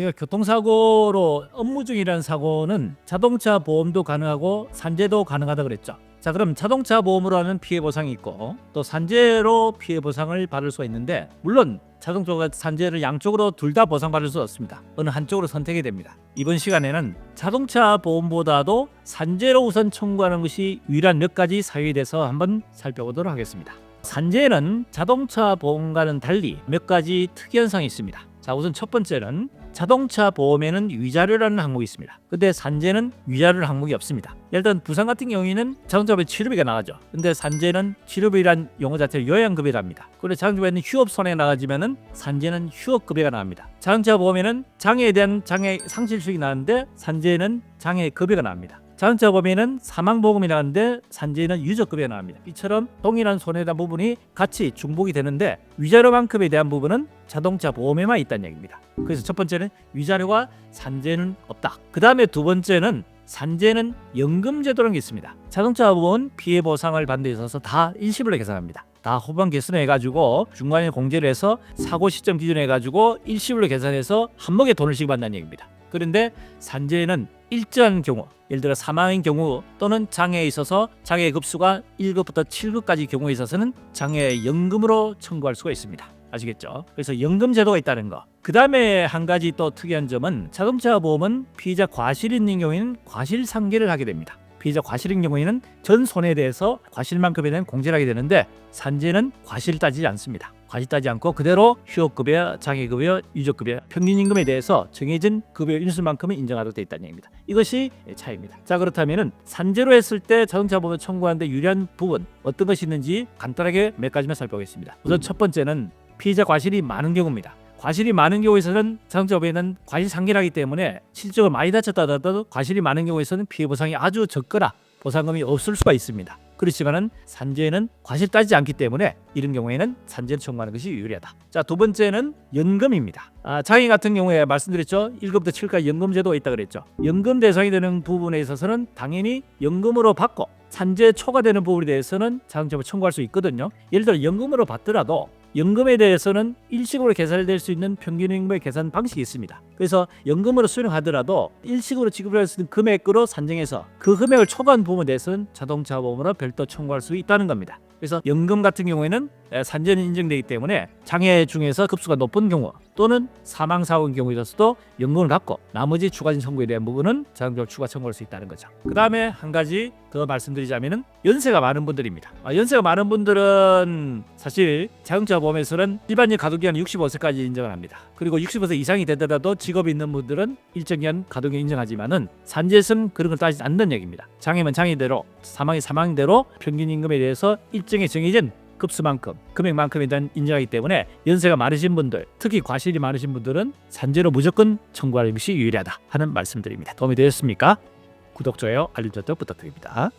우리가 교통사고로 업무 중이라는 사고는 자동차 보험도 가능하고 산재도 가능하다 그랬죠. 자, 그럼 자동차 보험으로 하는 피해 보상이 있고 또 산재로 피해 보상을 받을 수가 있는데, 물론 자동차와 산재를 양쪽으로 둘 다 보상받을 수 없습니다. 어느 한쪽으로 선택이 됩니다. 이번 시간에는 자동차 보험보다도 산재로 우선 청구하는 것이 유일한 몇 가지 사유에 대해서 한번 살펴보도록 하겠습니다. 산재는 자동차 보험과는 달리 몇 가지 특이현상이 있습니다. 자, 우선 첫 번째는 자동차 보험에는 위자료라는 항목이 있습니다. 근데 산재는 위자료 항목이 없습니다. 일단 부상 같은 경우에는 자동차 보험에 치료비가 나가죠. 근데 산재는 치료비란 용어 자체를 요양급여랍니다. 그런데 자동차 보험에는 휴업 손해 나가지면은 산재는 휴업급여가 나옵니다. 자동차 보험에는 장애에 대한 장애 상실 수익이 나는데 산재는 장애급여가 나옵니다. 자동차 보험에는 사망보험이 나가는데 산재는 유족급여가 나옵니다. 이처럼 동일한 손해에 대한 부분이 같이 중복이 되는데 위자료만큼에 대한 부분은 자동차 보험에만 있다는 얘기입니다. 그래서 첫 번째는 위자료와 산재는 없다. 그 다음에 두 번째는 산재는 연금제도라는 게 있습니다. 자동차 보험은 피해 보상을 받는 데 있어서 다 일시불로 계산합니다. 다 후반 계산해 가지고 중간에 공제를 해서 사고 시점 기준에 가지고 일시불로 계산해서 한목에 돈을 지급한다는 얘기입니다. 그런데 산재는 일정한 경우, 예를 들어 사망인 경우 또는 장애에 있어서 장애 급수가 1급부터 7급까지 경우에 있어서는 장애연금으로 청구할 수가 있습니다. 아시겠죠? 그래서 연금 제도가 있다는 거. 그 다음에 한 가지 또 특이한 점은 자동차 보험은 피해자 과실이 있는 경우에는 과실 상계를 하게 됩니다. 피해자 과실인 경우에는 전 손해에 대해서 과실만큼에 대한 공제를 하게 되는데 산재는 과실 따지지 않습니다. 과실 따지지 않고 그대로 휴업급여, 장애급여, 유족급여, 평균임금에 대해서 정해진 급여 인수만큼은 인정하도록 되어 있다는 얘기입니다. 이것이 차이입니다. 자, 그렇다면 산재로 했을 때 자동차 보험을 청구하는데 유리한 부분 어떤 것이 있는지 간단하게 몇 가지만 살펴보겠습니다. 우선 첫 번째는 피해자 과실이 많은 경우입니다. 과실이 많은 경우에서는 자동차 보험에는 과실 상계하기 때문에 실적을 많이 다쳤다 하더라도 과실이 많은 경우에서는 피해 보상이 아주 적거나 보상금이 없을 수가 있습니다. 그렇지만은 산재는 과실 따지지 않기 때문에 이런 경우에는 산재를 청구하는 것이 유리하다. 자, 두 번째는 연금입니다. 장애 같은 경우에 말씀드렸죠. 1급부터 7급까지 연금 제도가 있다 그랬죠. 연금 대상이 되는 부분에 있어서는 당연히 연금으로 받고 산재 초과되는 부분에 대해서는 자동차보험을 청구할 수 있거든요. 예를 들어 연금으로 받더라도 연금에 대해서는 일시적으로 계산될 수 있는 평균임금의 계산 방식이 있습니다. 그래서 연금으로 수령하더라도 일시적으로 지급할 수 있는 금액으로 산정해서 그 금액을 초과한 부분에 대해서는 자동차 보험으로 별도 청구할 수 있다는 겁니다. 그래서 연금 같은 경우에는 산재는 인정되기 때문에 장애 중에서 급수가 높은 경우 또는 사망사고인 경우에 있어서도 연금을 받고 나머지 추가적인 청구에 대한 부분은 자동차로 추가 청구할 수 있다는 거죠. 그 다음에 한 가지 더 말씀드리자면 연세가 많은 분들입니다. 연세가 많은 분들은 사실 자동차 보험에서는 일반적 가동기간 65세까지 인정을 합니다. 그리고 65세 이상이 되더라도 직업이 있는 분들은 일정 기간 가동기간 인정하지만은 산재는 그런 걸 따지지 않는 얘기입니다. 장애면 장애대로, 사망이 사망대로 평균임금에 대해서 일정에 정해진 급수만큼, 금액만큼에 대한 인정하기 때문에 연세가 많으신 분들, 특히 과실이 많으신 분들은 산재로 무조건 청구하는 것이 유리하다 하는 말씀드립니다. 도움이 되셨습니까? 구독, 좋아요, 알림 설정 부탁드립니다.